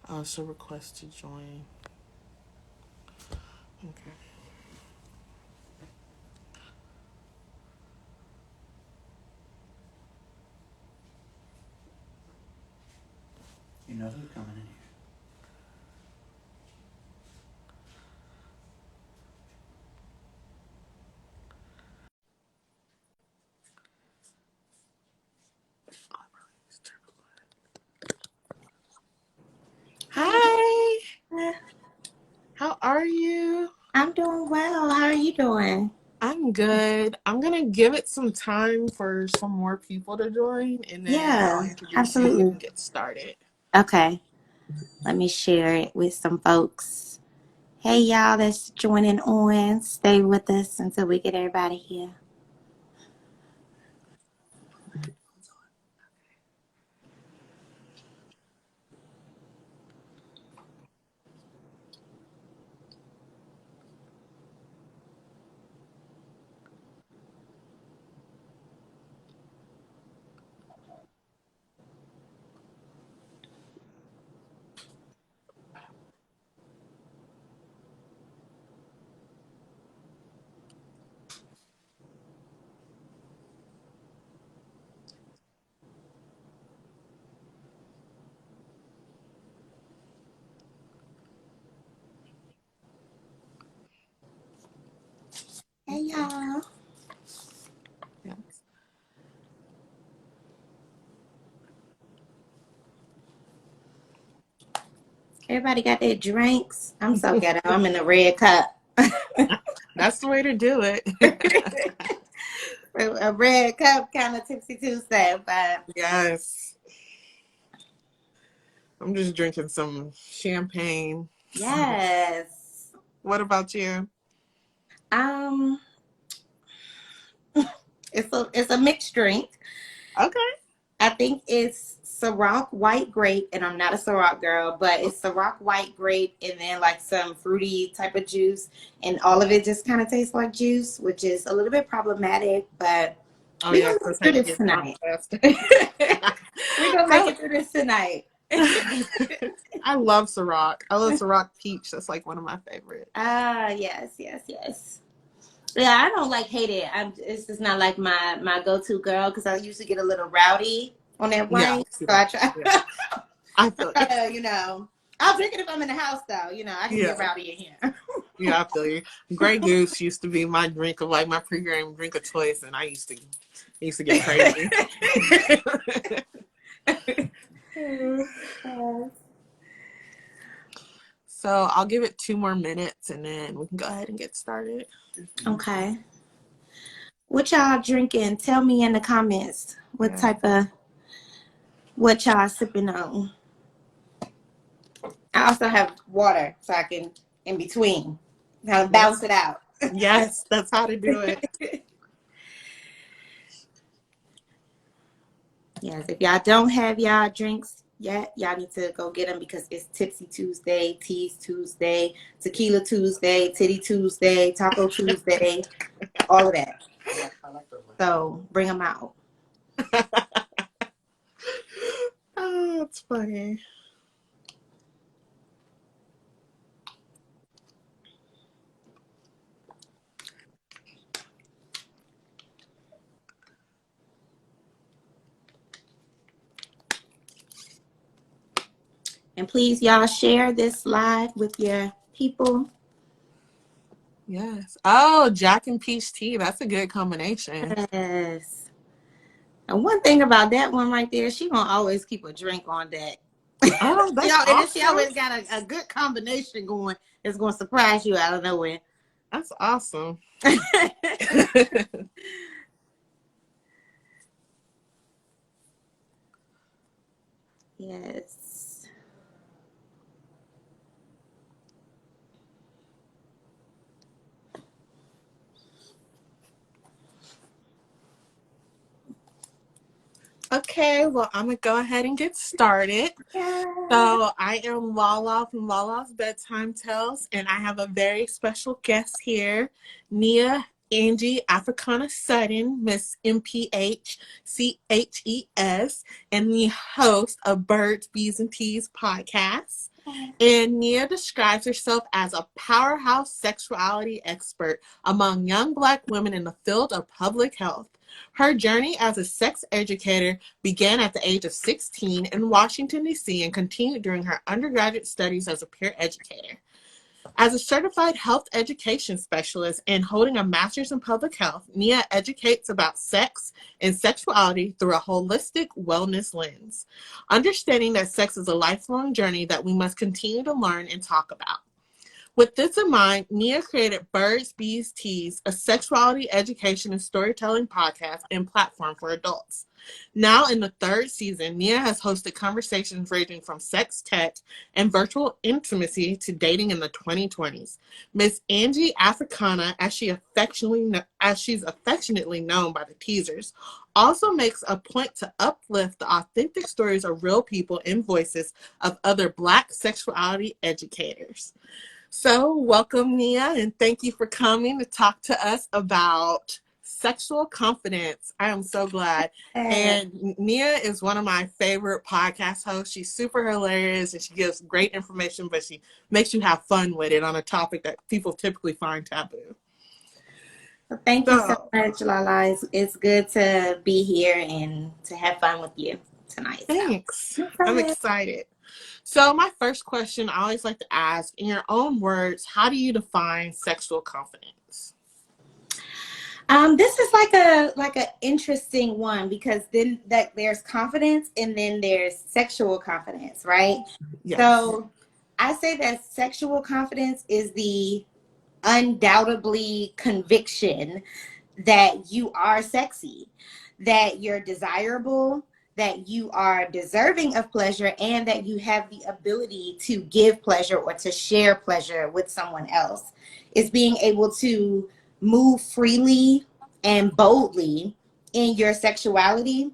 Oh, so request to join. Okay. You know who's coming in here. Hi. Uh, How are you? I'm doing well. How are you doing? I'm good. I'm gonna give it some time for some more people to join, and then I'll Yeah, introduce you absolutely. and get started. Okay, let me share it with some folks. Hey, y'all that's joining on. Stay with us until we get everybody here. Hey, y'all. Yes. Everybody got their drinks. I'm so ghetto. I'm in the red cup. That's the way to do it. A red cup kind of tipsy Tuesday, but Yes. I'm just drinking some champagne. yes. What about you? Um, it's a mixed drink. Okay. I think it's Ciroc white grape, and I'm not a Ciroc girl, but it's Ciroc white grape and then like some fruity type of juice, and all of it just kind of tastes like juice, which is a little bit problematic, but Oh we're yeah, gonna that's get how through you this get drunk tonight. faster. We're gonna make I, it through this tonight. I love Ciroc. I love Ciroc Peach. That's like one of my favorites. Ah, yes, yes, yes. Yeah, I don't like hate it. It's just not like my go to girl because I used to get a little rowdy on that Yeah, wine, so I try. yeah. I feel try you. to, I'll drink it if I'm in the house, though. I can get Yeah, rowdy in here. yeah, I feel you. Grey Goose used to be my drink of like my pregame drink of choice, and I used to get crazy. So I'll give it 2 more minutes, and then we can go ahead and get started. Okay. What y'all drinking? Tell me in the comments Yeah. what y'all sipping on. I also have water so I can in between kind of Yes. bounce it out. Yes, that's how to do it. Yes, if y'all don't have y'all drinks yet, y'all need to go get them because it's Tipsy Tuesday, Teas Tuesday, Tequila Tuesday, Titty Tuesday, Taco Tuesday, all of that. I like those. So bring them out. Oh, it's funny. And please, y'all, share this live with your people. Yes. Oh, Jack and Peach tea. That's a good combination. Yes. And one thing about that one right there, she gonna always keep a drink on deck. Oh, that's And then she awesome. always got a good combination going that's gonna surprise you out of nowhere. That's awesome. Yes. Okay, well, I'm gonna go ahead and get started. Yeah. So I am Lala from Lala's Bedtime Tales, and I have a very special guest here, Nia Angie Africana Sutton, Miss MPHCHES, and the host of Birds, Bees, and Teas podcast. And Nia describes herself as a powerhouse sexuality expert among young Black women in the field of public health. Her journey as a sex educator began at the age of 16 in Washington, D.C., and continued during her undergraduate studies as a peer educator. As a certified health education specialist and holding a master's in public health, Nia educates about sex and sexuality through a holistic wellness lens, understanding that sex is a lifelong journey that we must continue to learn and talk about. With this in mind, Nia created Birds, Bees, Teas, a sexuality education and storytelling podcast and platform for adults. Now in the third season, Nia has hosted conversations ranging from sex tech and virtual intimacy to dating in the 2020s. Miss Angie Africana, as she's affectionately known by the teasers, also makes a point to uplift the authentic stories of real people and voices of other Black sexuality educators. So, welcome, Nia, and thank you for coming to talk to us about sexual confidence. I am so glad. And Nia is one of my favorite podcast hosts. She's super hilarious and she gives great information, but she makes you have fun with it on a topic that people typically find taboo. Well, thank you so much, Lala. It's good to be here and to have fun with you tonight. Thanks. So. I'm excited. So my first question I always like to ask, in your own words, how do you define sexual confidence? This is like a interesting one because then that there's confidence and then there's sexual confidence, right? Yes. So I say that sexual confidence is the undoubtedly conviction that you are sexy, that you're desirable, that you are deserving of pleasure, and that you have the ability to give pleasure or to share pleasure with someone else. It's being able to move freely and boldly in your sexuality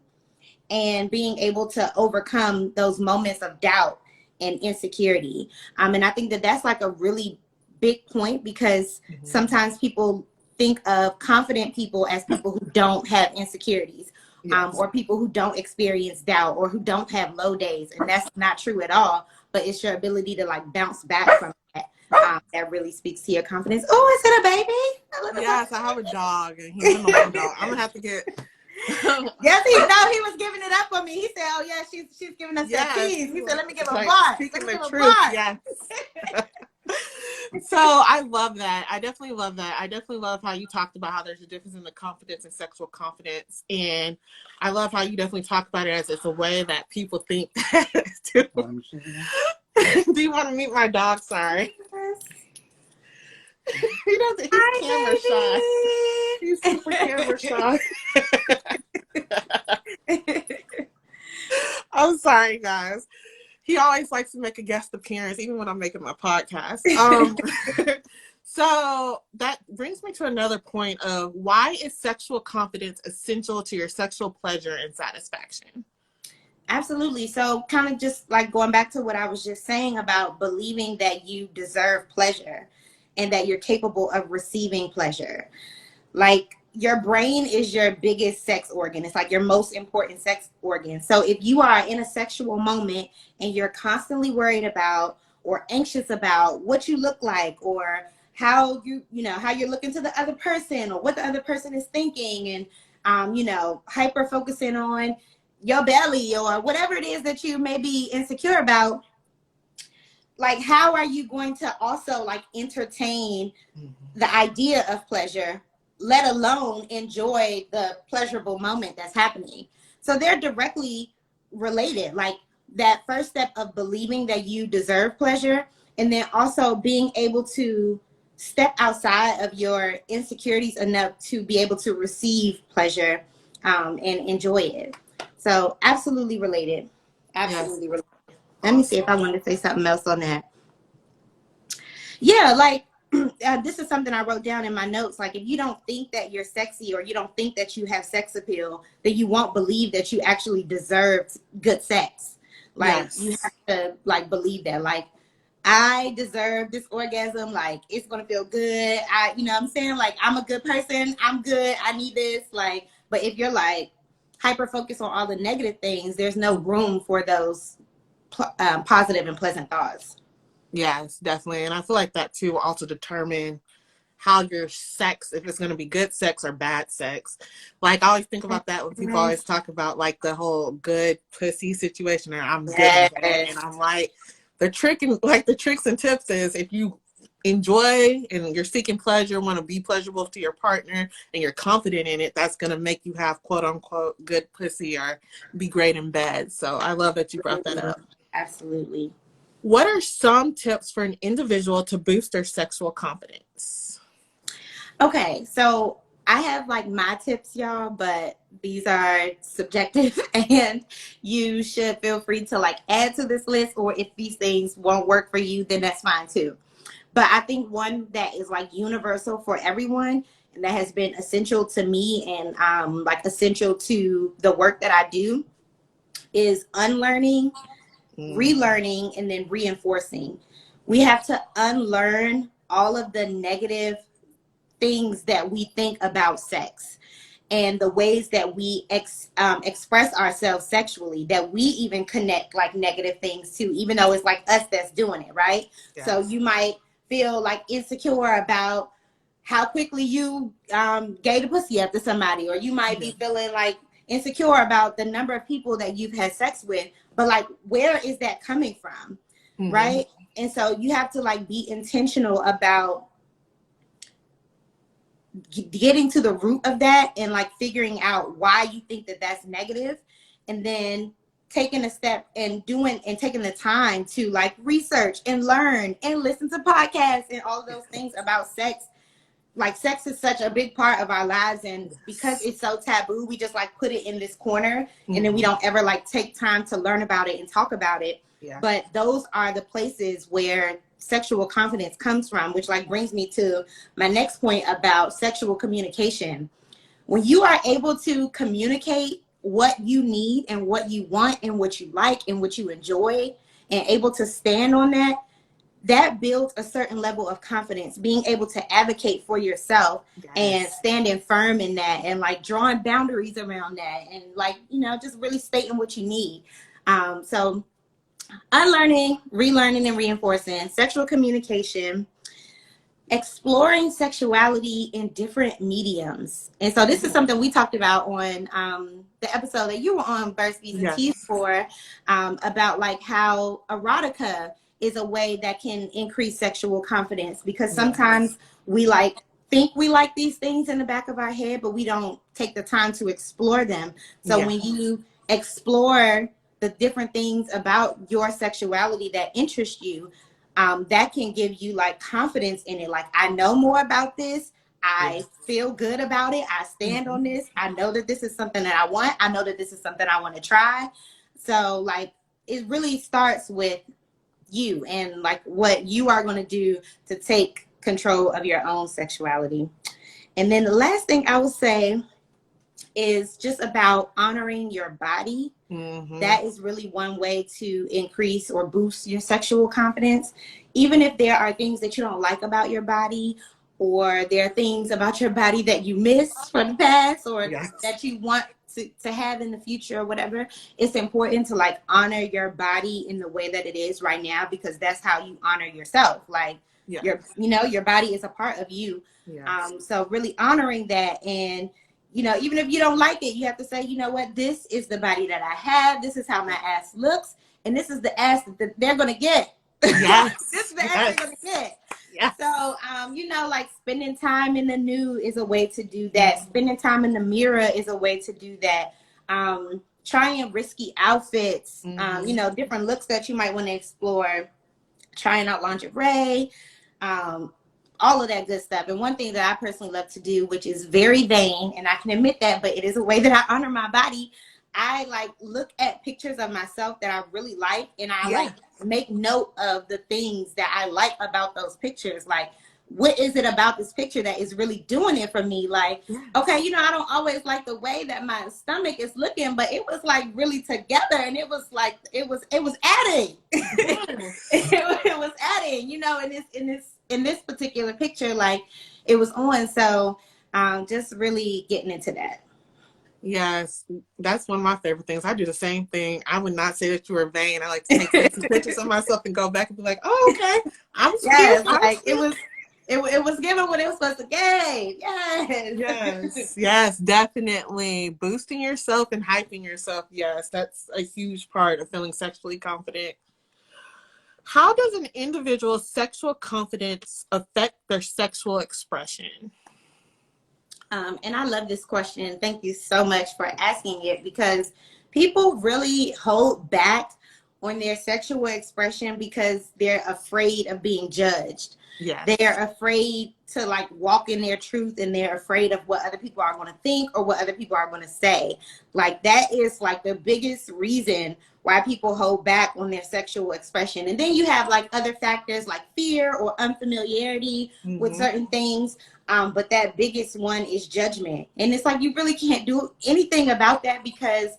and being able to overcome those moments of doubt and insecurity. And I think that that's like a really big point because sometimes people think of confident people as people who don't have insecurities. Yes. Or people who don't experience doubt or who don't have low days. And that's not true at all, but it's your ability to like bounce back from that. That really speaks to your confidence. Oh, is it a baby? Yes, I have a dog and he's an old dog. I'm gonna have to get Yes, he was giving it up on me. He said, "Oh yeah, she's giving us that keys." He said, "Let me give a bark." Speaking the truth, yes. So I love that. I definitely love that. I definitely love how you talked about how there's a difference in the confidence and sexual confidence, and I love how you definitely talk about it as it's a way that people think that too. Do you want to meet my dog? Sorry. He doesn't. He's camera shy. He's super camera shy. I'm sorry, guys. He always likes to make a guest appearance, even when I'm making my podcast. So that brings me to another point of why is sexual confidence essential to your sexual pleasure and satisfaction? Absolutely. So kind of just like going back to what I was just saying about believing that you deserve pleasure and that you're capable of receiving pleasure. Like your brain is your biggest sex organ. It's like your most important sex organ. So if you are in a sexual moment and you're constantly worried about or anxious about what you look like or how how you're looking to the other person or what the other person is thinking and, hyper focusing on your belly or whatever it is that you may be insecure about, like how are you going to also like entertain the idea of pleasure, let alone enjoy the pleasurable moment that's happening? So they're directly related, like that first step of believing that you deserve pleasure and then also being able to step outside of your insecurities enough to be able to receive pleasure and enjoy it. So absolutely related. Absolutely related. Let me see if I want to say something else on that. Yeah, like this is something I wrote down in my notes. Like if you don't think that you're sexy or you don't think that you have sex appeal, then you won't believe that you actually deserve good sex. Like you have to like believe that. Like I deserve this orgasm. Like it's gonna feel good. You know what I'm saying? Like I'm a good person. I'm good. I need this. Like, but if you're like hyper focused on all the negative things, there's no room for those positive and pleasant thoughts. Yes, definitely. And I feel like that too will also determine how your sex, if it's going to be good sex or bad sex. Like I always think about that when people always Yes. talk about like the whole good pussy situation, or I'm good and bad, and Yes. I'm like, the tricks and tips is if you enjoy and you're seeking pleasure, want to be pleasurable to your partner, and you're confident in it, that's going to make you have quote unquote good pussy or be great in bed. So I love that you brought that Absolutely. up. Absolutely. What are some tips for an individual to boost their sexual confidence? Okay, so I have like my tips, y'all, but these are subjective and you should feel free to like add to this list, or if these things won't work for you, then that's fine too. But I think one that is like universal for everyone and that has been essential to me and like essential to the work that I do is unlearning, Mm, relearning, and then reinforcing. We have to unlearn all of the negative things that we think about sex and the ways that we express ourselves sexually, that we even connect like negative things to, even though it's like us that's doing it, right? So yes. you might feel like insecure about how quickly you gave the pussy up to somebody, or you might Yeah. be feeling like insecure about the number of people that you've had sex with, but like where is that coming from, Mm-hmm. right? And so you have to like be intentional about getting to the root of that and like figuring out why you think that that's negative, and then taking a step and doing and taking the time to like research and learn and listen to podcasts and all of those things about sex. Like sex is such a big part of our lives, and because Yes. it's so taboo, we just like put it in this corner, and then we Mm-hmm. don't ever like take time to learn about it and talk about it. Yeah. But those are the places where sexual confidence comes from, which like brings me to my next point about sexual communication. When you are able to communicate what you need and what you want and what you like and what you enjoy, and able to stand on that, that builds a certain level of confidence, being able to advocate for yourself and Yes. standing firm in that, and like drawing boundaries around that, and like, you know, just really stating what you need. So unlearning, relearning, and reinforcing sexual communication, exploring sexuality in different mediums. And so this is something we talked about on the episode that you were on, Burst Bees and Teas, Yes. for, about like how erotica is a way that can increase sexual confidence, because Yes. sometimes we like think we like these things in the back of our head, but we don't take the time to explore them. So Yeah. when you explore the different things about your sexuality that interest you, that can give you like confidence in it. Like, I know more about this. I Yes. feel good about it. I stand Mm-hmm. on this. I know that this is something that I want. I know that this is something I want to try. So like, it really starts with you and like what you are going to do to take control of your own sexuality. And then the last thing I would say is just about honoring your body. Mm-hmm. That is really one way to increase or boost your sexual confidence. Even if there are things that you don't like about your body, or there are things about your body that you miss from the past, or Yes. that you want to have in the future or whatever, it's important to like honor your body in the way that it is right now, because that's how you honor yourself. Like, your, Yes. you know, your body is a part of you. Yes. So really honoring that, and you know, even if you don't like it, you have to say, you know what, this is the body that I have. This is how my ass looks. And this is the ass that they're going to get. This Yes. is the ass they're going to get. Yes. So, you know, like spending time in the nude is a way to do that. Mm-hmm. Spending time in the mirror is a way to do that. Trying risky outfits, you Mm-hmm. know, different looks that you might want to explore, trying out lingerie, um, all of that good stuff. And one thing that I personally love to do, which is very vain, and I can admit that, but it is a way that I honor my body. I like look at pictures of myself that I really like, and I Yeah. like make note of the things that I like about those pictures. Like, what is it about this picture that is really doing it for me? Like, okay, Yes. you know, I don't always like the way that my stomach is looking, but it was like really together, and it was like it was adding. Yes. It was adding, you know, in this particular picture, like it was on. So just really getting into that. Yes, that's one of my favorite things. I do the same thing. I would not say that you were vain. I like to take fancy pictures of myself and go back and be like, oh, okay, I was cute. Yes, I was like it cute. was it was given what it was supposed to give. Yes. Yes, yes, definitely. Boosting yourself and hyping yourself. Yes, that's a huge part of feeling sexually confident. How does an individual's sexual confidence affect their sexual expression? And I love this question. Thank you so much for asking it because people really hold back on their sexual expression because they're afraid of being judged. Yes. They're afraid to like walk in their truth and they're afraid of what other people are going to think or what other people are going to say. Like that is like the biggest reason why people hold back on their sexual expression. And then you have like other factors like fear or unfamiliarity with Mm-hmm. certain things. But that biggest one is judgment. And it's like you really can't do anything about that because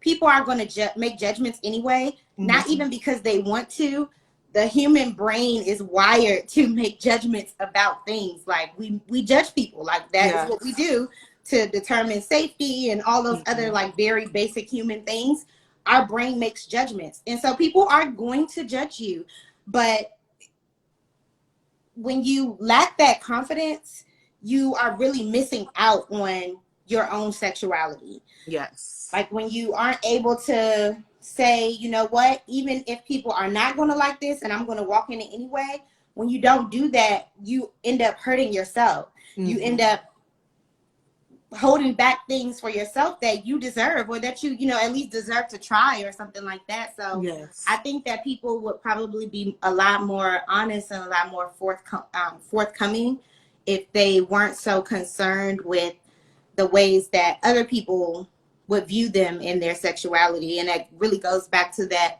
people are going to make judgments anyway, not Mm-hmm. even because they want to. The human brain is wired to make judgments about things. Like we judge people. Like that is what we Yes. do to determine safety and all those other Mm-hmm. like very basic human things. Our brain makes judgments. And so people are going to judge you. But when you lack that confidence, you are really missing out on your own sexuality. Yes. Like when you aren't able to say, you know what, even if people are not going to like this and I'm going to walk in it anyway, when you don't do that, you end up hurting yourself. You Mm-hmm. end up holding back things for yourself that you deserve or that you know at least deserve to try or something like that. So I Yes. think that people would probably be a lot more honest and a lot more forthcoming if they weren't so concerned with the ways that other people would view them in their sexuality. And that really goes back to that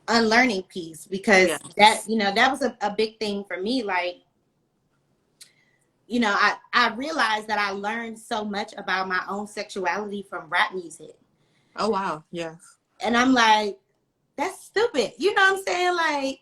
unlearning piece because that Yes. you know that was a big thing for me. Like, you know, I realized that I learned so much about my own sexuality from rap music. Oh wow. Yes. And I'm like, that's stupid. You know what I'm saying? Like,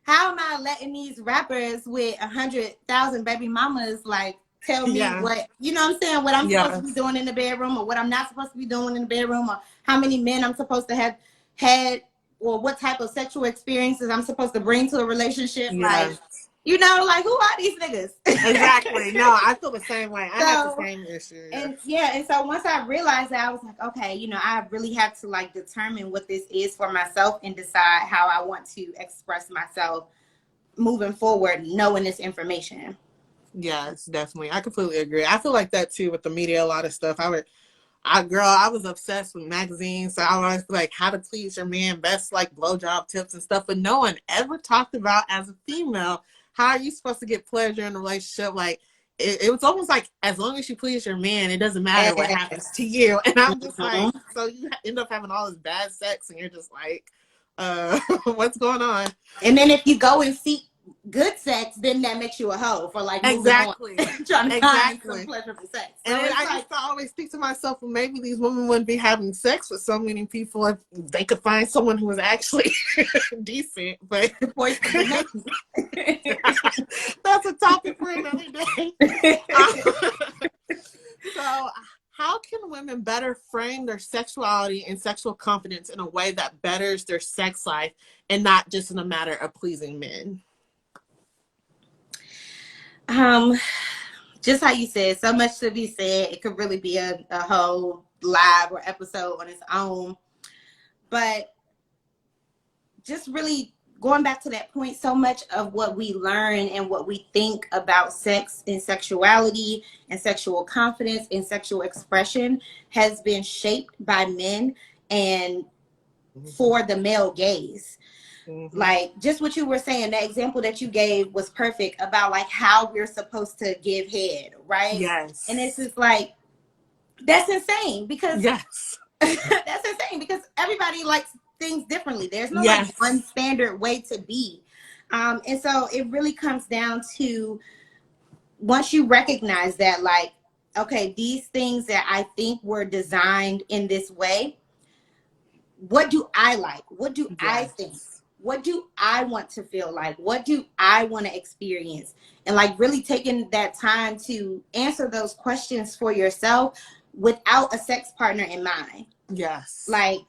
how am I letting these rappers with 100,000 baby mamas like tell me Yeah. what, you know what I'm saying, what I'm supposed to be Yes. doing in the bedroom or what I'm not supposed to be doing in the bedroom or how many men I'm supposed to have had or what type of sexual experiences I'm supposed to bring to a relationship. Like, Yes. you know, like who are these niggas? Exactly. No, I feel the same way. I have the So same issue. Yeah. and yeah, and so once I realized that, I was like, okay, you know, I really have to like determine what this is for myself and decide how I want to express myself moving forward, knowing this information. Yes, definitely. I completely agree. I feel like that too with the media, a lot of stuff. I was obsessed with magazines. So I was like, how to please your man, best like blowjob tips and stuff. But no one ever talked about as a female, how are you supposed to get pleasure in a relationship? Like it was almost like as long as you please your man, it doesn't matter what happens to Yes. you. And I'm just like, Mhm. so you end up having all this bad sex, and you're just like, what's going on? And then if you go and seek good sex, then that makes you a hoe for like moving on, Exactly. trying to find some Exactly. pleasurable sex. And So then it's I like, used to always think to myself, well, maybe these women wouldn't be having sex with so many people if they could find someone who was actually decent. But the poison of the name. that's a topic for another day. So, how can women better frame their sexuality and sexual confidence in a way that betters their sex life and not just in a matter of pleasing men? um, just how you said, so much to be said. It could really be a whole live or episode on its own. But just really going back to that point, so much of what we learn and what we think about sex and sexuality and sexual confidence and sexual expression has been shaped by men and Mm-hmm. for the male gaze. Mm-hmm. Like just what you were saying, that example that you gave was perfect about like how we're supposed to give head, right? And it's Yes. just like that's insane because Yes. that's insane because everybody likes things differently. There's no like one Yes. standard way to be. And so it really comes down to once you recognize that, like, okay, these things that I think were designed in this way, what do I like? What do I think? Yes. What do I want to feel like? What do I want to experience? And like really taking that time to answer those questions for yourself without a sex partner in mind. Yes. Like,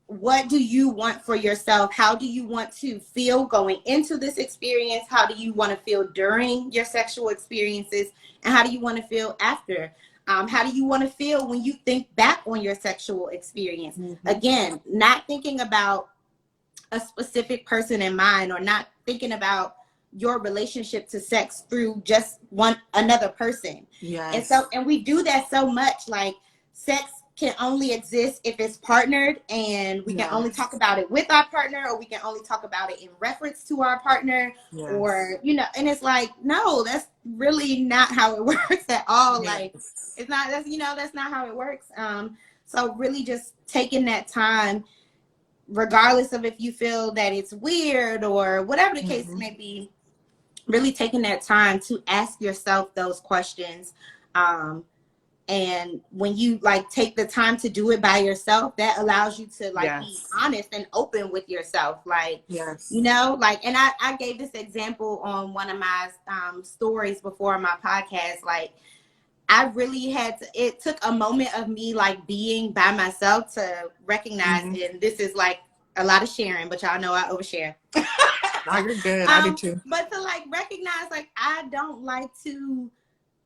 what do you want for yourself? How do you want to feel going into this experience? How do you want to feel during your sexual experiences? And how do you want to feel after? How do you want to feel when you think back on your sexual experience? Mm-hmm. Again, not thinking about a specific person in mind, or not thinking about your relationship to sex through just another person. Yes. And we do that so much. Like, sex can only exist if it's partnered, and we can only talk about it with our partner, or we can only talk about it in reference to our partner. Yes. Or, and it's like, no, that's really not how it works at all. Yes. Like, it's not, that's not how it works. So really just taking that time, regardless of if you feel that it's weird or whatever the case may be, really taking that time to ask yourself those questions. And when you like take the time to do it by yourself, that allows you to like be honest and open with yourself. Like, like, and I gave this example on one of my stories before my podcast. Like, I really it took a moment of me like being by myself to recognize, and this is like a lot of sharing, but y'all know I overshare. No, you're good. I do too. But to like recognize, like, I don't like to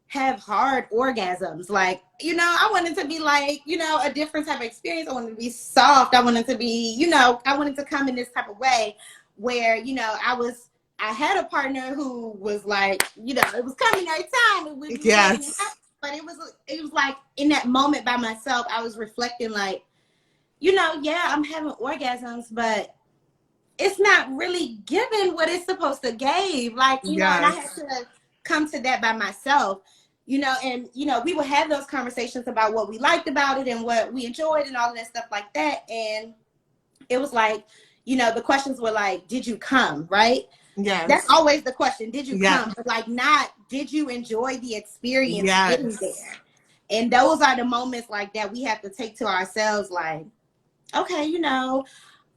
have hard orgasms. Like, I wanted to be like, a different type of experience. I wanted to be soft. I wanted to be, I wanted to come in this type of way where, I had a partner who was like, it was coming every time. It was but it was like in that moment by myself, I was reflecting like, I'm having orgasms, but it's not really giving what it's supposed to give. Like, and I had to come to that by myself, and, we would have those conversations about what we liked about it and what we enjoyed and all of that stuff like that. And it was like, the questions were like, did you come? Right? Yes. That's always the question. Did you come? But like, not, did you enjoy the experience getting there? And those are the moments like that we have to take to ourselves. Like, okay,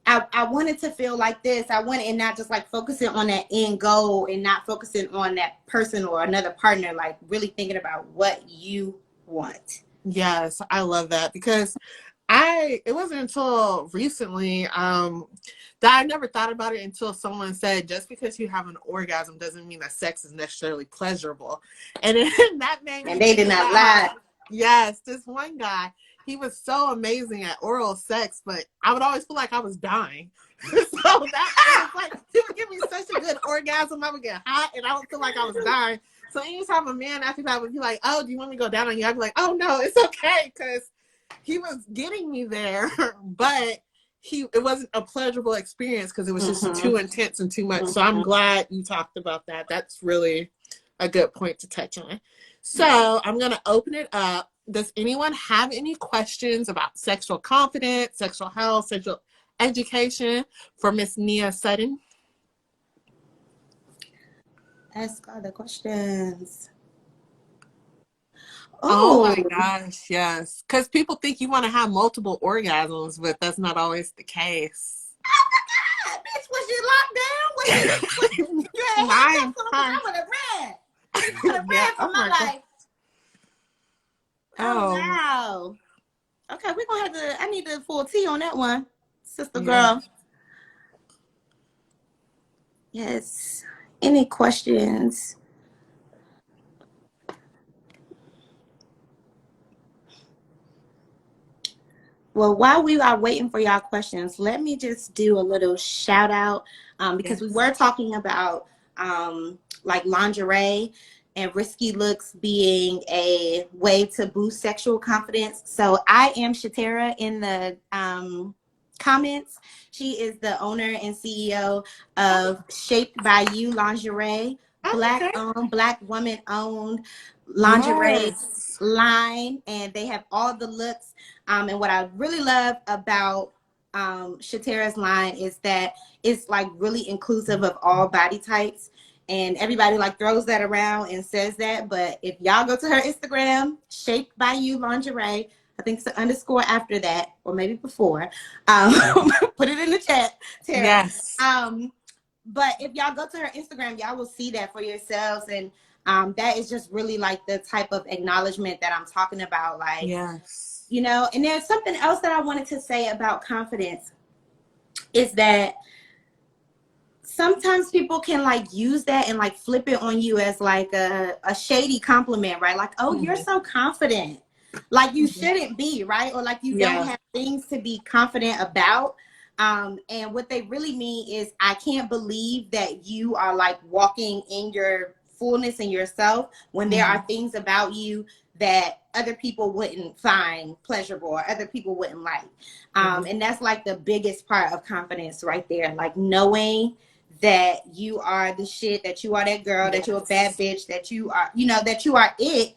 I wanted to feel like this. And not just like focusing on that end goal and not focusing on that person or another partner, like really thinking about what you want. Yes, I love that, because it wasn't until recently that I never thought about it until someone said, just because you have an orgasm doesn't mean that sex is necessarily pleasurable. And that made me, and they did not lie. Yes, this one guy, he was so amazing at oral sex, but I would always feel like I was dying. So that was like, he would give me such a good orgasm, I would get hot and I would feel like I was dying. So anytime a man after that would be like, oh, do you want me to go down on you? I'd be like, oh no, it's okay, because he was getting me there, but it wasn't a pleasurable experience because it was just too intense and too much. So I'm glad you talked about that. That's really a good point to touch on. So I'm going to open it up. Does anyone have any questions about sexual confidence, sexual health, sexual education for Miss Nia Sutton? Ask all the questions. Oh my gosh, yes. Because people think you want to have multiple orgasms, but that's not always the case. Oh my God, bitch, was you locked down? I would have ran. I would have ran for my life. Oh, wow. Okay, we're going to have to, I need the full tea on that one, sister girl. Yes. Any questions? Well, while we are waiting for y'all questions, let me just do a little shout out because we were talking about like lingerie and risky looks being a way to boost sexual confidence. So I am Shatera in the comments. She is the owner and CEO of Shaped by You Lingerie, Black-owned, Black woman-owned lingerie line, and they have all the looks. And what I really love about Shatera's line is that it's like really inclusive of all body types. And everybody like throws that around and says that. But if y'all go to her Instagram, Shaped by You Lingerie, I think it's an underscore after that, or maybe before. Put it in the chat, Tara. Yes. But if y'all go to her Instagram, y'all will see that for yourselves. And That is just really like the type of acknowledgement that I'm talking about. Like, Yes. you know, and there's something else that I wanted to say about confidence is that sometimes people can like use that and like flip it on you as like a shady compliment, right? Like, oh, you're Mhm. so confident. Like you Mhm. shouldn't be, right? Or like you don't Yeah. have things to be confident about. And what they really mean is, I can't believe that you are like walking in your fullness and yourself when there are Mhm. things about you that other people wouldn't find pleasurable or other people wouldn't like. Mhm. And that's like the biggest part of confidence right there. Like knowing that you are the shit, that you are that girl, that you're a bad Yes. bitch, that you are, you know, that you are it,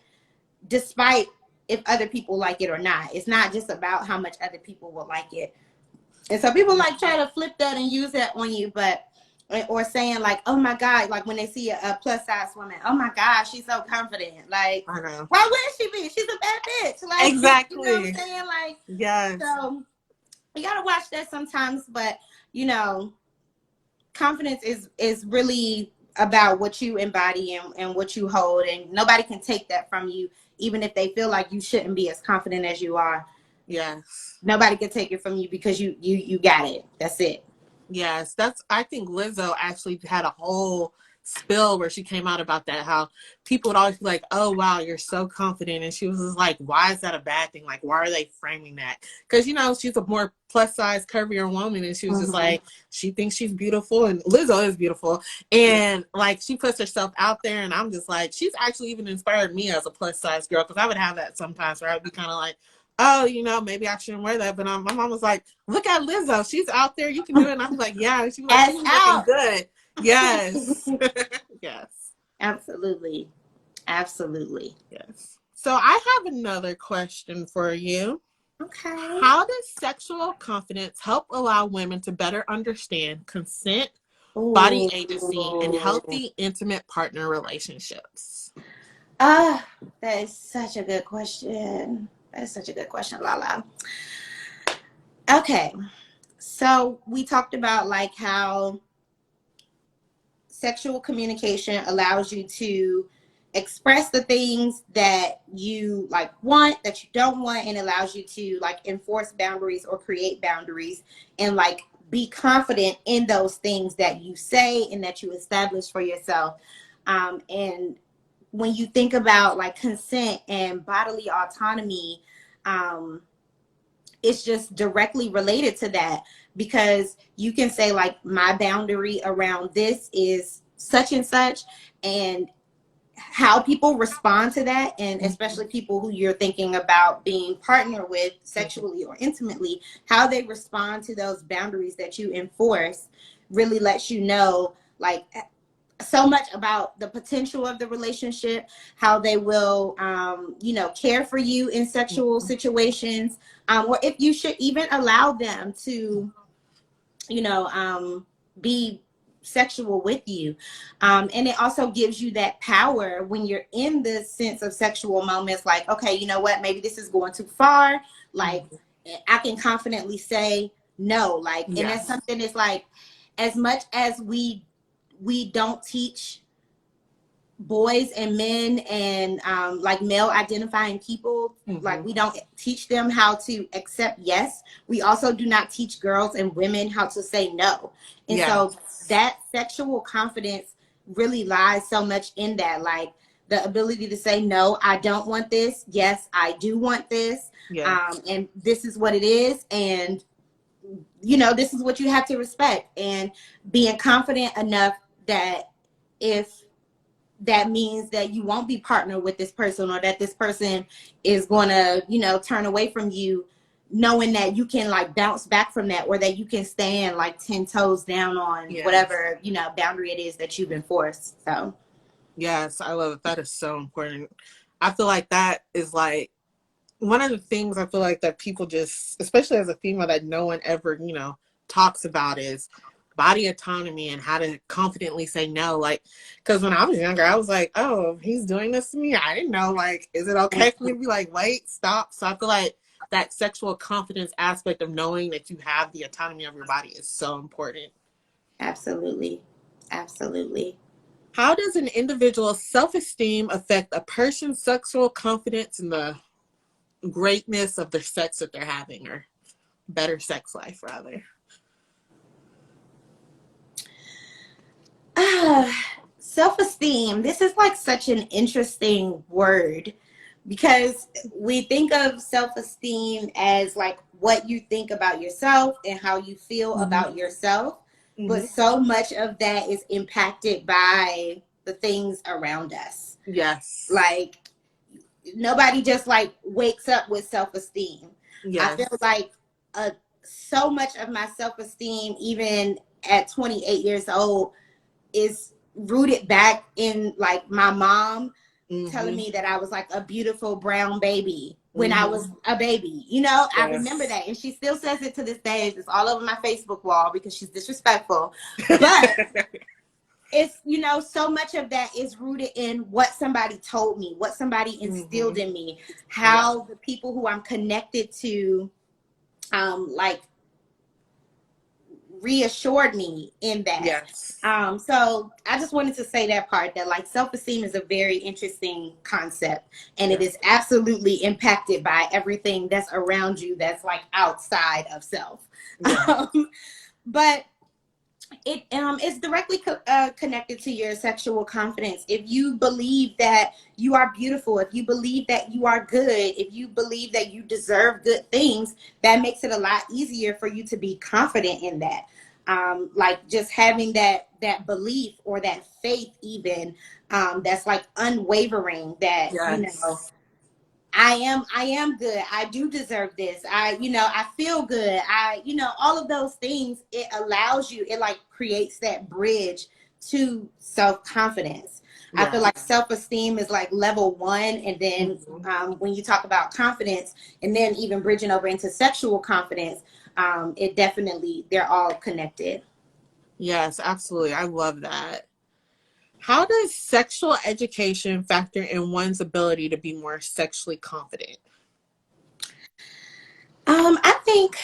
despite if other people like it or not. It's not just about how much other people will like it. And so people like try to flip that and use that on you, but or saying like, oh my God, like when they see a plus size woman, oh my God, she's so confident. Like, I know. why wouldn't she be? She's a bad bitch. Like, you know what I'm Exactly. saying? Like, Yes. so you gotta watch that sometimes, but you know, confidence is really about what you embody and what you hold, and nobody can take that from you, even if they feel like you shouldn't be as confident as you are. Yes. Nobody can take it from you because you got it. That's it. Yes, that's. I think Lizzo actually had a whole spill where she came out about that. How people would always be like, "Oh wow, you're so confident," and she was just like, "Why is that a bad thing? Like, why are they framing that?" Because you know she's a more plus size, curvier woman, and she was just Mm-hmm. like, she thinks she's beautiful, and Lizzo is beautiful, and like she puts herself out there, and I'm just like, she's actually even inspired me as a plus size girl because I would have that sometimes where I'd be kind of like, oh, you know, maybe I shouldn't wear that. But my mom was like, look at Lizzo. She's out there. You can do it. And I'm like, yeah. And she's like, Ass she's looking out. good. Yes. Yes. Absolutely. Absolutely. Yes. So I have another question for you. Okay. How does sexual confidence help allow women to better understand consent, body Ooh. agency, and healthy, intimate partner relationships? Ah, that is such a good question. That is such a good question, Lala. Okay. So we talked about like how sexual communication allows you to express the things that you like want, that you don't want, and allows you to like enforce boundaries or create boundaries and like be confident in those things that you say and that you establish for yourself. And when you think about like consent and bodily autonomy, um, it's just directly related to that, because you can say like, my boundary around this is such and such, and how people respond to that, and Mhm. especially people who you're thinking about being partnered with sexually or intimately, how they respond to those boundaries that you enforce really lets you know like so much about the potential of the relationship, how they will, you know, care for you in sexual situations, or if you should even allow them to, you know, be sexual with you. And it also gives you that power when you're in the sense of sexual moments, like, okay, you know what, maybe this is going too far. Like, Mhm. I can confidently say no. Like, and that's Yes. something that's like, as much as we don't teach boys and men and like male identifying people, like Mhm. we don't teach them how to accept yes, we also do not teach girls and women how to say no. And so Yes. that sexual confidence really lies so much in that, like the ability to say no, I don't want this, yes, I do want this, Yes. and this is what it is, and you know, this is what you have to respect, and being confident enough that if that means that you won't be partnered with this person, or that this person is going to, you know, turn away from you, knowing that you can like bounce back from that, or that you can stand like 10 toes down on Yes. whatever, you know, boundary it is that you've enforced. So Yes, I love it. That is so important. I feel like that is like one of the things I feel like that people just, especially as a female, that no one ever, you know, talks about is body autonomy and how to confidently say no. Like, because when I was younger, I was like, oh, he's doing this to me. I didn't know, like, is it okay for me to be like, wait, stop? So I feel like that sexual confidence aspect of knowing that you have the autonomy of your body is so important. absolutely. Absolutely. How does an individual's self-esteem affect a person's sexual confidence and the greatness of their sex that they're having, or better sex life, rather? Self-esteem. This is like such an interesting word because we think of self-esteem as like what you think about yourself and how you feel about yourself, but Mm-hmm. so much of that is impacted by the things around us. Yes. Like nobody just like wakes up with self-esteem. I Yes. feel like uh, so much of my self-esteem, even at 28 years old, is rooted back in like my mom telling Mm-hmm. me that I was like a beautiful brown baby when I was Mm-hmm. a baby. You know, I remember Yes. that. And she still says it to this day. It's all over my Facebook wall because she's disrespectful. But it's, you know, so much of that is rooted in what somebody told me, what somebody instilled Mm-hmm. in me, Yeah. how the people who I'm connected to like reassured me in that. Yes. So I just wanted to say that part, that like self-esteem is a very interesting concept, and it Yeah. is absolutely impacted by everything that's around you that's like outside of self. Yeah. But it is directly connected to your sexual confidence. If you believe that you are beautiful, if you believe that you are good, if you believe that you deserve good things, that makes it a lot easier for you to be confident in that. Like just having that belief or that faith, even that's like unwavering, that you know, Yes. I am good. I do deserve this. I feel good. All of those things, it allows you, it like creates that bridge to self-confidence. I feel Yeah. like self-esteem is like level one. And then Mm-hmm. when you talk about confidence and then even bridging over into sexual confidence, it definitely, they're all connected. Yes, absolutely. I love that. How does sexual education factor in one's ability to be more sexually confident? I think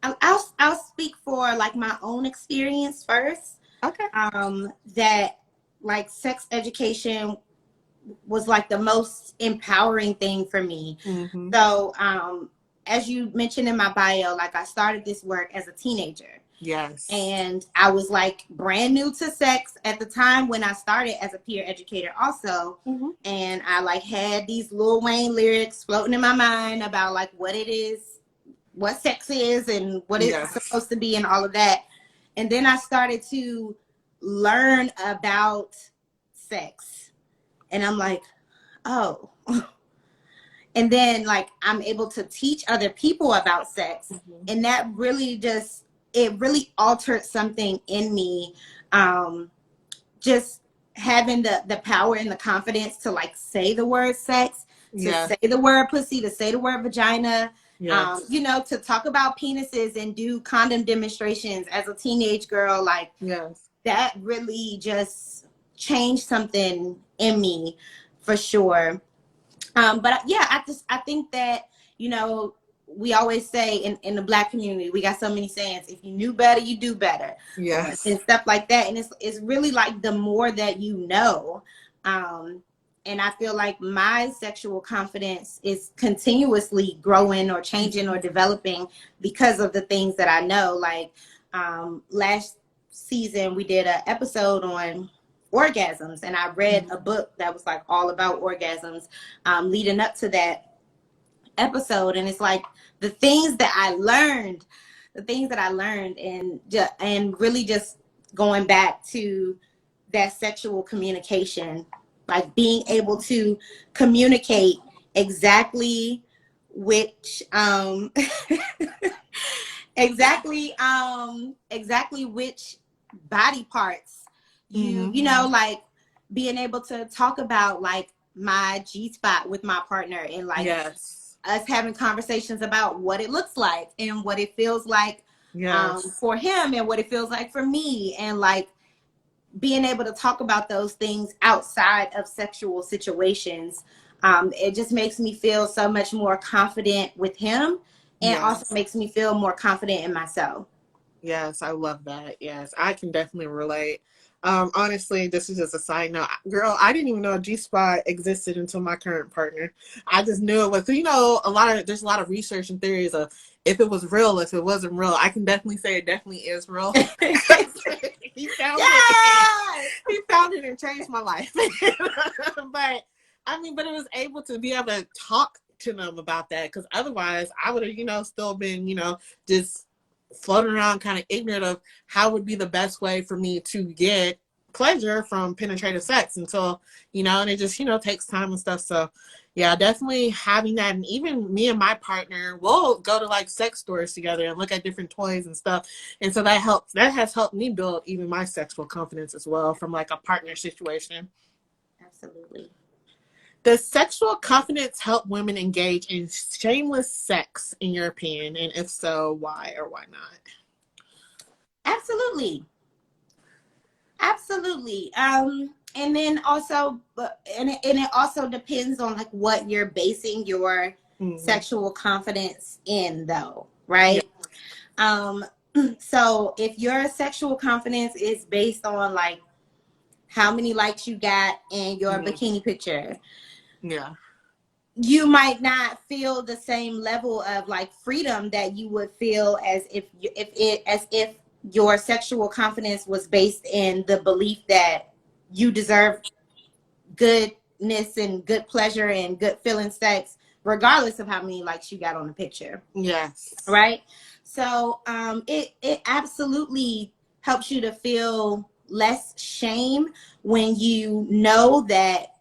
I'll speak for like my own experience first. Okay. That like sex education was like the most empowering thing for me. Mm-hmm. So, as you mentioned in my bio, like I started this work as a teenager. Yes. And I was like brand new to sex at the time when I started as a peer educator also. Mm-hmm. And I like had these Lil Wayne lyrics floating in my mind about like what it is, what sex is and what it's Yes. supposed to be and all of that. And then I started to learn about sex. And I'm like, oh. And then like I'm able to teach other people about sex. Mm-hmm. And that really just, it really altered something in me. Just having the power and the confidence to like say the word sex, to Yeah. say the word pussy, to say the word vagina, Yes. to talk about penises and do condom demonstrations as a teenage girl. Like Yes. that really just changed something in me for sure. But yeah, I think that, you know, we always say in the Black community, we got so many sayings: if you knew better, you do better, or and Yes. stuff like that. And it's really like the more that you know. Um, and I feel like my sexual confidence is continuously growing or changing or developing because of the things that I know. Like last season, we did an episode on orgasms, and I read a book that was like all about orgasms leading up to that episode. And it's like the things that I learned, and really just going back to that sexual communication, like being able to communicate exactly which exactly which body parts you Mm-hmm. know, like being able to talk about like my G spot with my partner, and like Yes. us having conversations about what it looks like and what it feels like Yes. for him and what it feels like for me, and like being able to talk about those things outside of sexual situations. It just makes me feel so much more confident with him, and also Yes. makes me feel more confident in myself. Yes. I love that. Yes. I can definitely relate. Honestly, this is just a side note. Girl, I didn't even know a G-spot existed until my current partner. I just knew it was, there's a lot of research and theories of if it was real, if it wasn't real. I can definitely say it definitely is real. he found it. Yes. He found it and changed my life. but but it was able to be able to talk to them about that, because otherwise I would have, still been, just floating around kind of ignorant of how would be the best way for me to get pleasure from penetrative sex until, and it just, takes time and stuff. So yeah, definitely having that. And even me and my partner will go to like sex stores together and look at different toys and stuff. And so that has helped me build even my sexual confidence as well from like a partner situation. Absolutely. Does sexual confidence help women engage in shameless sex, in your opinion? And if so, why or why not? Absolutely. Absolutely. And then also, and it also depends on like what you're basing your sexual confidence in, though, Yeah. right? Um, so if your sexual confidence is based on like how many likes you got in your bikini picture, Yeah. you might not feel the same level of like freedom that you would feel as if your sexual confidence was based in the belief that you deserve goodness and good pleasure and good feeling sex regardless of how many likes you got on the picture. Yes. Right. So it absolutely helps you to feel less shame when you know that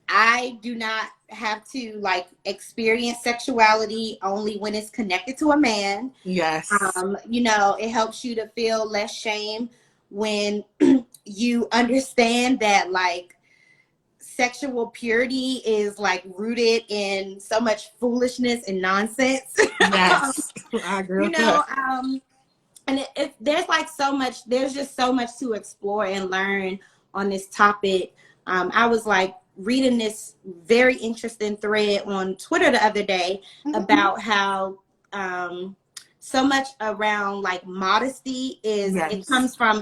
I do not have to like experience sexuality only when it's connected to a man. Yes. It helps you to feel less shame when you understand that like sexual purity is like rooted in so much foolishness and nonsense. Yes. I agree you with know, that. and there's like there's just so much to explore and learn on this topic. I was like reading this very interesting thread on Twitter the other day about how so much around like modesty it comes from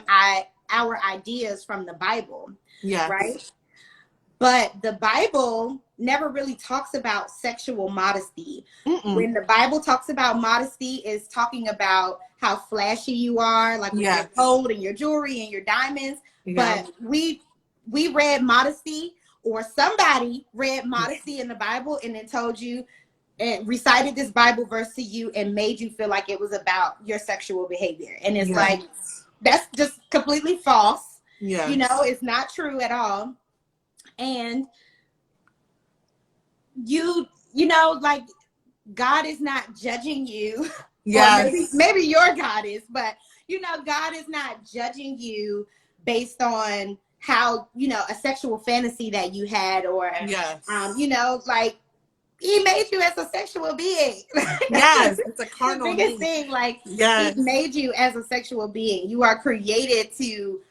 our ideas from the Bible, right? Yes. But the Bible never really talks about sexual modesty. Mm-mm. When the Bible talks about modesty, is talking about how flashy you are, like with your Yes. gold and your jewelry and your diamonds. Yeah. But we read modesty, or somebody read modesty in the Bible and then told you and recited this Bible verse to you and made you feel like it was about your sexual behavior. And it's like, that's just completely false. Yes. It's not true at all. And like God is not judging you. Yes. Or maybe your God is, but God is not judging you based on how a sexual fantasy that you had, or Yes. like he made you as a sexual being. Yes. It's a The carnal biggest need. thing, like he Yes. made you as a sexual being. You are created to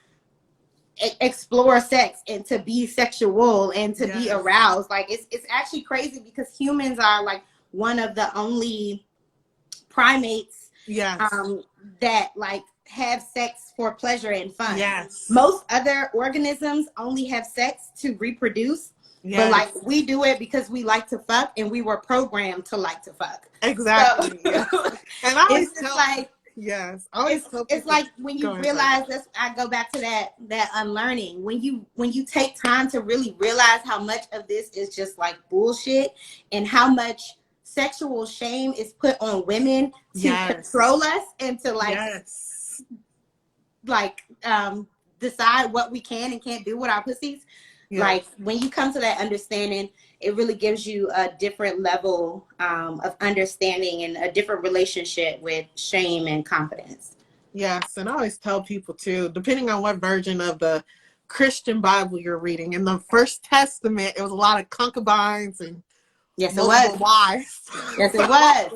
explore sex and to be sexual and to be aroused. Like it's actually crazy because humans are like one of the only primates that like have sex for pleasure and fun. Yes. Most other organisms only have sex to reproduce. But like we do it because we like to fuck, and we were programmed to like to fuck. Exactly. So, Yeah. And I always it's just tell, like yes. I always tell it's people, like when you realize this, I go back to that unlearning. When you take time to really realize how much of this is just like bullshit, and how much sexual shame is put on women to control us and to like decide what we can and can't do with our pussies. Like when you come to that understanding, it really gives you a different level of understanding and a different relationship with shame and confidence. Yes, and I always tell people too, depending on what version of the Christian Bible you're reading, in the First Testament, it was a lot of concubines and multiple wives. Yes, it was.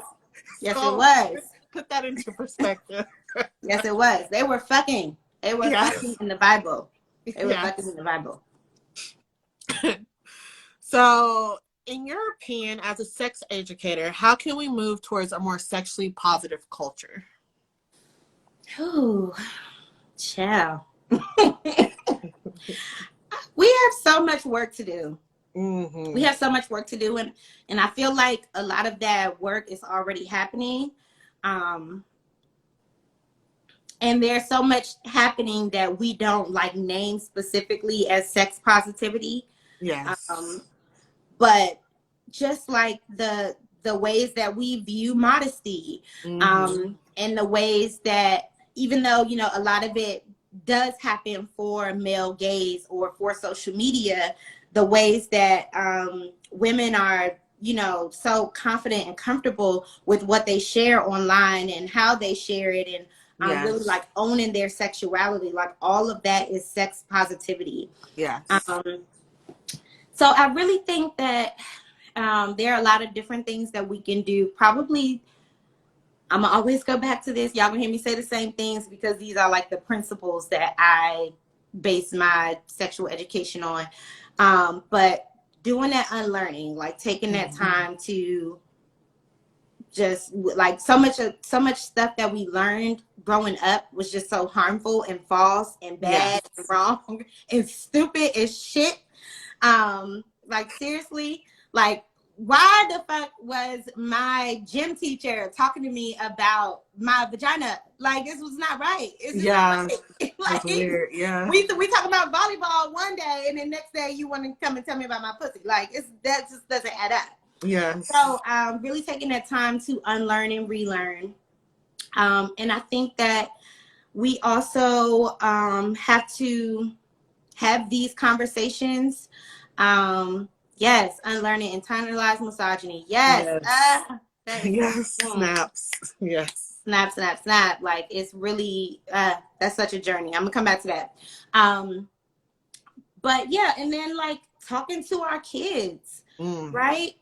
Yes, it was. Put that into perspective. Yes, it was. They were fucking. They were fucking in the Bible. They were fucking in the Bible. So, in your opinion, as a sex educator, how can we move towards a more sexually positive culture? Ooh, ciao. We have so much work to do. Mm-hmm. We have so much work to do, and I feel like a lot of that work is already happening. And there's so much happening that we don't like name specifically as sex positivity. Yes. But just like the ways that we view modesty, Mm-hmm. and the ways that, even though, you know, a lot of it does happen for male gaze or for social media, the ways that women are, you know, so confident and comfortable with what they share online and how they share it, and really Yes. like owning their sexuality, like all of that is sex positivity. Yes. um, so I really think that there are a lot of different things that we can do. Probably, I'm gonna always go back to this. Y'all gonna hear me say the same things because these are like the principles that I base my sexual education on. But doing that unlearning, like taking that Mm-hmm. time to just like so much stuff that we learned growing up was just so harmful and false and bad Yes. and wrong and stupid as shit. Like seriously, like why the fuck was my gym teacher talking to me about my vagina? Like this was not right. It's just not Yeah. right. It's Like weird. Yeah. we talk about volleyball one day and then next day you want to come and tell me about my pussy. Like it's that just doesn't add up. Yes. So really taking that time to unlearn and relearn. And I think that we also have to have these conversations. Yes, unlearning internalized misogyny. Yes, Yes. that is Yes. Snaps. Yes. snap, snap, snap. Like it's really that's such a journey. I'm gonna come back to that. Um, but yeah, and then like talking to our kids, Mm. right?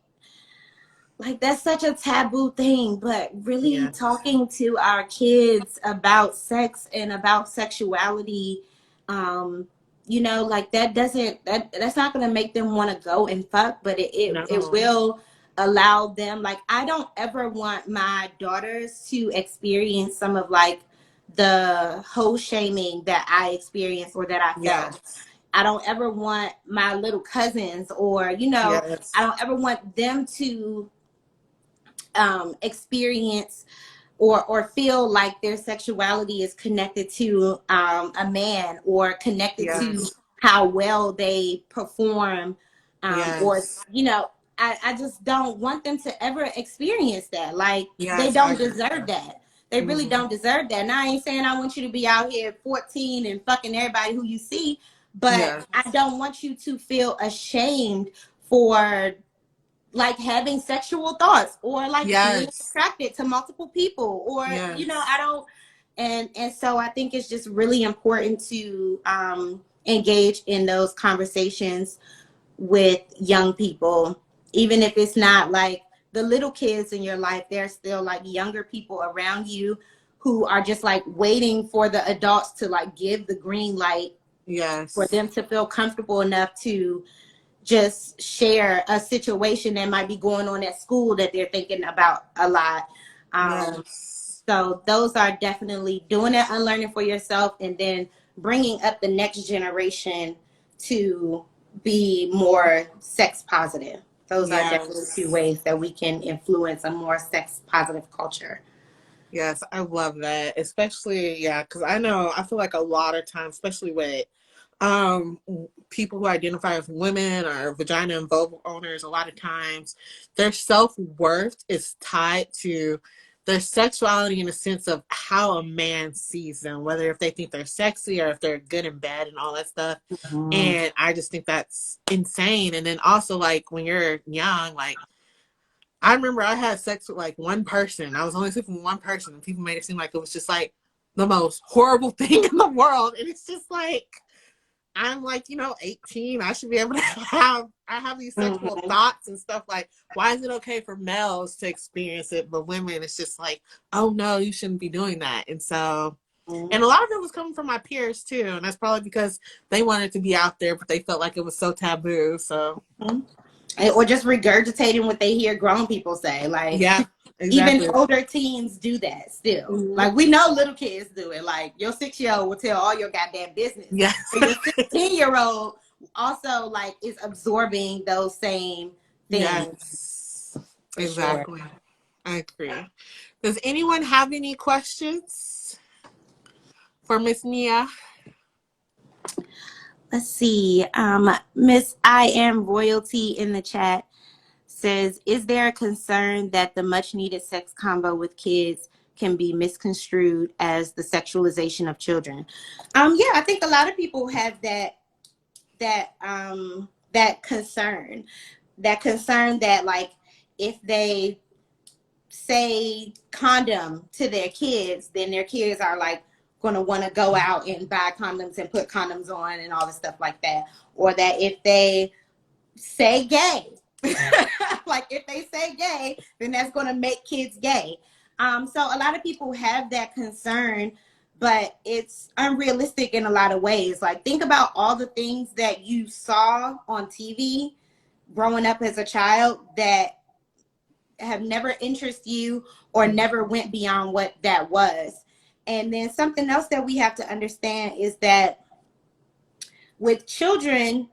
Like that's such a taboo thing, but really Yes. talking to our kids about sex and about sexuality, um you know, like that's not going to make them want to go and fuck, but it No. will allow them. Like I don't ever want my daughters to experience some of like the hoe shaming that I experienced or that I felt. Yes. I don't ever want my little cousins, or you know, I Yes. don't ever want them to experience or feel like their sexuality is connected to a man or connected to Yes. how well they perform, or Yes. you know, I just don't want them to ever experience that. Like they Yes. I don't agree with deserve that. that. They really Mm-hmm. don't deserve that. And I ain't saying I want you to be out here at 14 and fucking everybody who you see, but Yes. I don't want you to feel ashamed for like having sexual thoughts or like being Yes. attracted to multiple people, or you know, Yes. I don't. And so I think it's just really important to engage in those conversations with young people, even if it's not like the little kids in your life. There's still like younger people around you who are just like waiting for the adults to like give the green light for Yes. them to feel comfortable enough to just share a situation that might be going on at school that they're thinking about a lot. Um, Yes. so those are definitely doing that unlearning for yourself, and then bringing up the next generation to be more sex positive. Those are definitely two Yes. ways that we can influence a more sex positive culture. Yes. I love that. Especially, yeah, because I feel like a lot of times, especially with um people who identify as women or vagina and vulva owners, a lot of times their self-worth is tied to their sexuality in the sense of how a man sees them, whether if they think they're sexy or if they're good and bad and all that stuff. Mm-hmm. And I just think that's insane. And then also, like, when you're young, like, I remember I had sex with like one person. I was only sleeping with one person, and people made it seem like it was just like the most horrible thing in the world. And it's just like, I'm like, 18. I should be able to I have these sexual Mm-hmm. thoughts and stuff. Like, why is it okay for males to experience it, but women, it's just like, oh no, you shouldn't be doing that. And so, and a lot of it was coming from my peers too. And that's probably because they wanted to be out there, but they felt like it was so taboo. So, Or just regurgitating what they hear grown people say. Like, yeah. Even Exactly. older teens do that still. Mhm. Like, we know little kids do it. Like, your 6-year-old will tell all your goddamn business. Yes. But your 16-year-old also, like, is absorbing those same things. Yes. For sure. Exactly. I agree. Does anyone have any questions for Miss Nia? Let's see. Miss I Am Royalty in the chat says, is there a concern that the much needed sex combo with kids can be misconstrued as the sexualization of children? Yeah, I think a lot of people have that concern. That concern that, like, if they say condom to their kids, then their kids are like going to want to go out and buy condoms and put condoms on and all the stuff like that. Or that if they say gay, like if they say gay, then that's going to make kids gay. So a lot of people have that concern, but it's unrealistic in a lot of ways. Like, think about all the things that you saw on TV growing up as a child that have never interested you or never went beyond what that was. And then something else that we have to understand is that with children,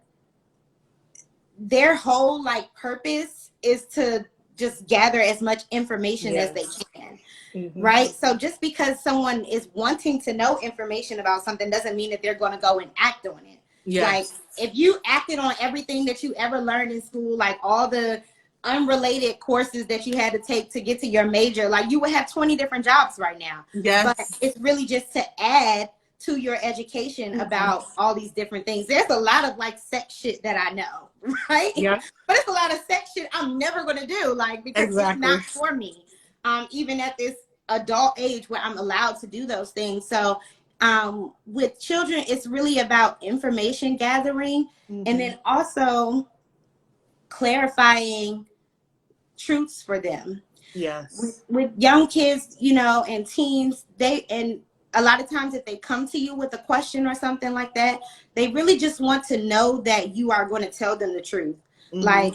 their whole like purpose is to just gather as much information as they can. Mm-hmm. Right? So just because someone is wanting to know information about something doesn't mean that they're going to go and act on it. Yes. Like, if you acted on everything that you ever learned in school, like all the unrelated courses that you had to take to get to your major, like, you would have 20 different jobs right now. Yes. But it's really just to add to your education about all these different things. There's a lot of like sex shit that I know, right? Yeah. But it's a lot of sex shit I'm never going to do, like, because Exactly. it's not for me. Even at this adult age where I'm allowed to do those things. So with children, it's really about information gathering, and then also clarifying truths for them. Yes. With young kids, you know, and teens, and a lot of times if they come to you with a question or something like that, they really just want to know that you are going to tell them the truth. Mm-hmm. Like,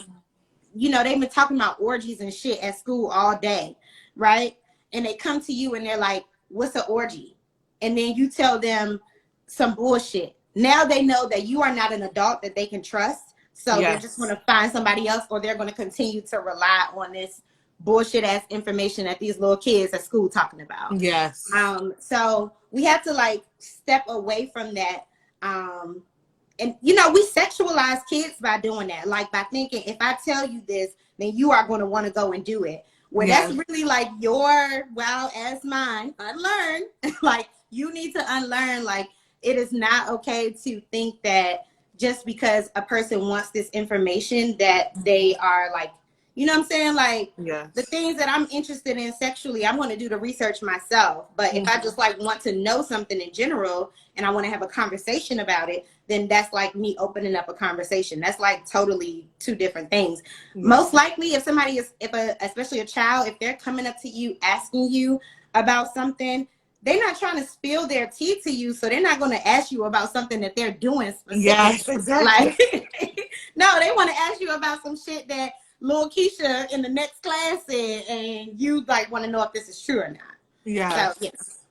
you know, they've been talking about orgies and shit at school all day, right? And they come to you and they're like, what's an orgy? And then you tell them some bullshit. Now they know that you are not an adult that they can trust. So they're just going to find somebody else, or they're going to continue to rely on this bullshit ass information that these little kids at school talking about. Yes. So we have to like step away from that. And, you know, we sexualize kids by doing that. Like, by thinking, if I tell you this, then you are going to want to go and do it. Well, that's really like your, well, as mine, unlearn. Like, you need to unlearn. Like, it is not okay to think that just because a person wants this information that they are like, you know what I'm saying? Like, the things that I'm interested in sexually, I'm going to do the research myself. But if I just like want to know something in general and I want to have a conversation about it, then that's like me opening up a conversation. That's like totally two different things. Most likely, if somebody is, especially a child, if they're coming up to you asking you about something, they're not trying to spill their tea to you, so they're not going to ask you about something that they're doing specific. Yes, exactly. Like, no, they want to ask you about some shit that Lil Keisha in the next class said, and you like want to know if this is true or not. Yeah. So, yes.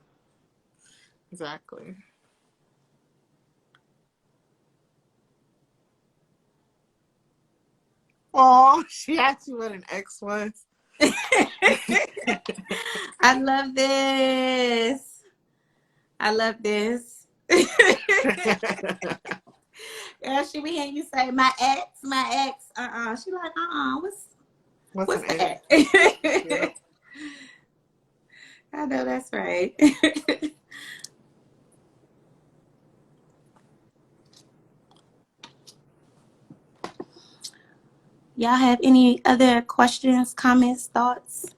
Exactly. Oh, she asked you what an ex was. I love this. I love this. Girl, she be hearing you say, my ex. She like, what's an that? ex? I know that's right. Y'all have any other questions, comments, thoughts?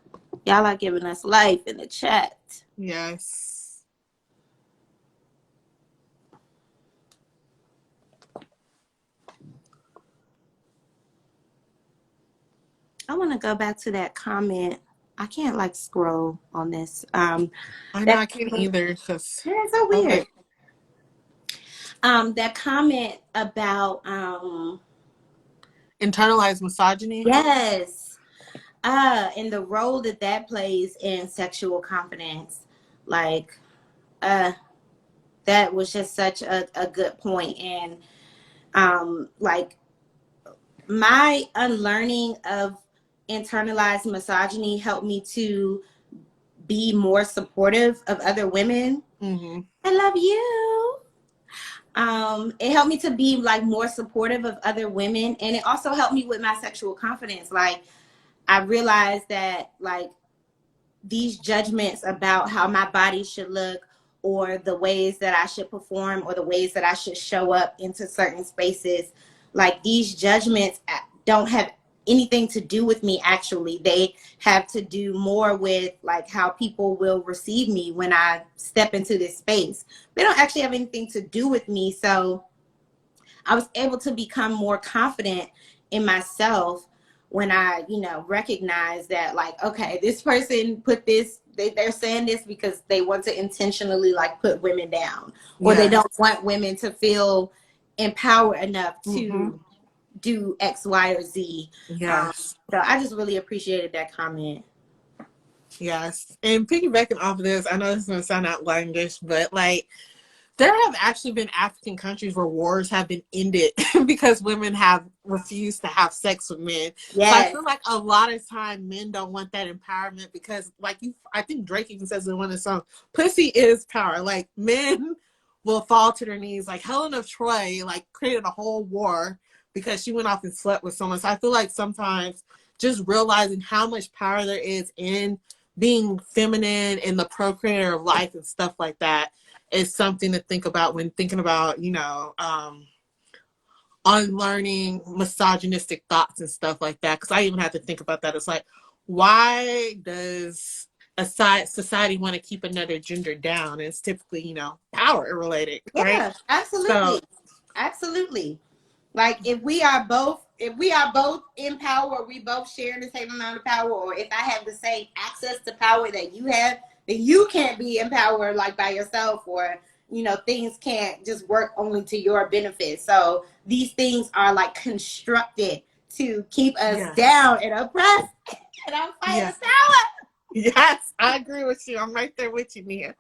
Y'all are giving us life in the chat. Yes. I want to go back to that comment. I can't like scroll on this. I know I can't either. Cause it's so weird. That comment about internalized misogyny. Yes. And the role that that plays in sexual confidence, like, that was just such a good point. And like, my unlearning of internalized misogyny helped me to be more supportive of other women. Mm-hmm. I love you. It helped me to be like more supportive of other women, and it also helped me with my sexual confidence. Like, I realized that, like, these judgments about how my body should look, or the ways that I should perform, or the ways that I should show up into certain spaces, like, these judgments don't have anything to do with me. Actually, they have to do more with like how people will receive me when I step into this space. They don't actually have anything to do with me. So I was able to become more confident in myself when I, recognize that, like, okay, this person put this, they're saying this because they want to intentionally, like, put women down, or they Yes. don't want women to feel empowered enough Mm-hmm. to do X, Y, or Z. Yes. So I just really appreciated that comment. Yes. And piggybacking off of this, I know this is going to sound outlandish, but like, there have actually been African countries where wars have been ended because women have refused to have sex with men. So I Yes. feel like a lot of time men don't want that empowerment because, like, I think Drake even says in one of the songs, "Pussy is power." Like, men will fall to their knees. Like Helen of Troy, like, created a whole war because she went off and slept with someone. So I feel like sometimes just realizing how much power there is in being feminine and the procreator of life and stuff like that is something to think about when thinking about, unlearning misogynistic thoughts and stuff like that. Because I even have to think about that. It's like, why does a society want to keep another gender down? It's typically, power related, right? Yeah, So, absolutely. Absolutely. Like, if we are both in power, we both share the same amount of power, or if I have the same access to power that you have, then you can't be in power like by yourself, or things can't just work only to your benefit. So these things are like constructed to keep us yes. down and oppressed, and I'm fighting Yes. the power. Yes, I agree with you. I'm right there with you, Nia.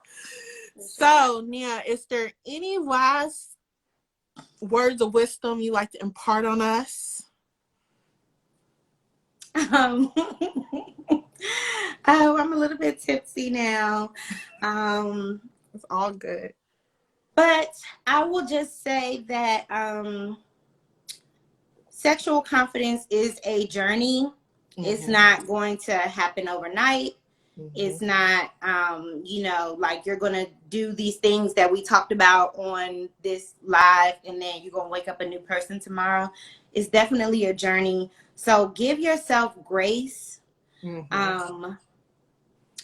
So, Nia, is there any wise words of wisdom you like to impart on us? Oh, I'm a little bit tipsy now. It's all good. But I will just say that sexual confidence is a journey. It's Mm-hmm. not going to happen overnight. Mm-hmm. It's not, like, you're going to do these things that we talked about on this live and then you're going to wake up a new person tomorrow. It's definitely a journey. So give yourself grace. Mm-hmm.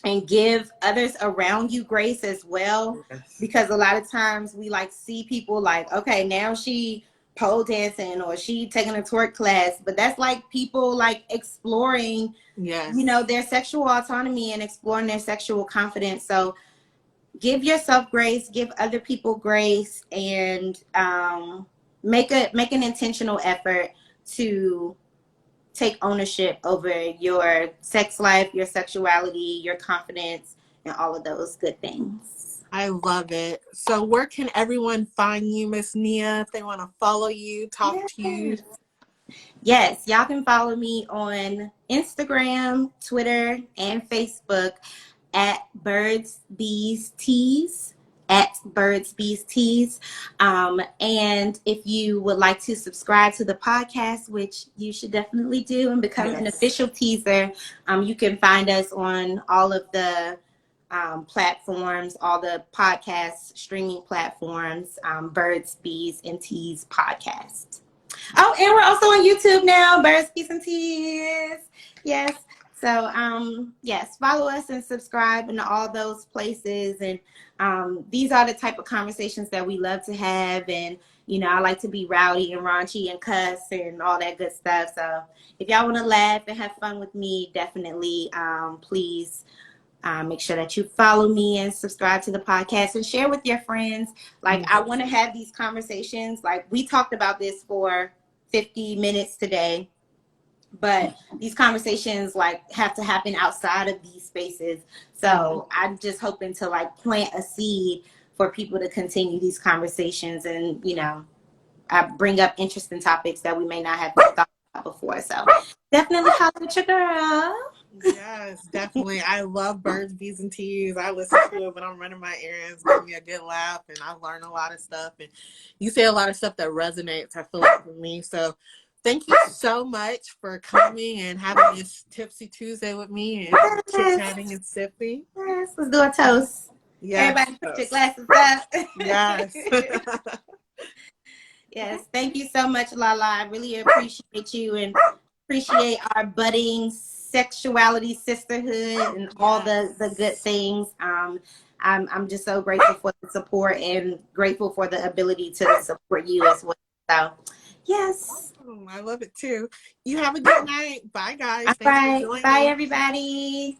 And give others around you grace as well, Yes. because a lot of times we like see people like, okay, now she pole dancing or she taking a twerk class, but that's like people like exploring Yes. their sexual autonomy and exploring their sexual confidence. So give yourself grace, give other people grace, and make an intentional effort to take ownership over your sex life, your sexuality, your confidence, and all of those good things. I love it. So where can everyone find you, Miss Nia, if they want to follow you, talk to you? Yes. Yes, y'all can follow me on Instagram, Twitter, and Facebook at Birds Bees Teas. At Birds Bees Teas. And if you would like to subscribe to the podcast, which you should definitely do, and become an Yes. official teaser, you can find us on all of the platforms, all the podcast streaming platforms, Birds, Bees, and Teas podcast. Oh, and we're also on YouTube now, Birds, Bees, and Teas. Yes. So, yes, follow us and subscribe in all those places. And these are the type of conversations that we love to have. And, I like to be rowdy and raunchy and cuss and all that good stuff. So if y'all want to laugh and have fun with me, definitely please make sure that you follow me and subscribe to the podcast and share with your friends. Like, I want to have these conversations. Like, we talked about this for 50 minutes today, but these conversations like have to happen outside of these spaces. So I'm just hoping to like plant a seed for people to continue these conversations, and I bring up interesting topics that we may not have thought about before. So definitely holler at your girl. Yes, definitely. I love Birds, Bees, and Teas. I listen to it when I'm running my errands. Give me a good laugh, and I learn a lot of stuff. And you say a lot of stuff that resonates, I feel like, for me. So thank you so much for coming and having this Tipsy Tuesday with me and chit-chatting Yes. and sipping. Yes. Let's do a toast. Yes. Everybody put your glasses up. Yes. Yes. Thank you so much, Lala. I really appreciate you and appreciate our budding sexuality sisterhood and all the good things. I'm just so grateful for the support and grateful for the ability to support you as well. So, yes. I love it too. You have a good night. Bye, guys. All Thanks for right. Bye, joining. everybody.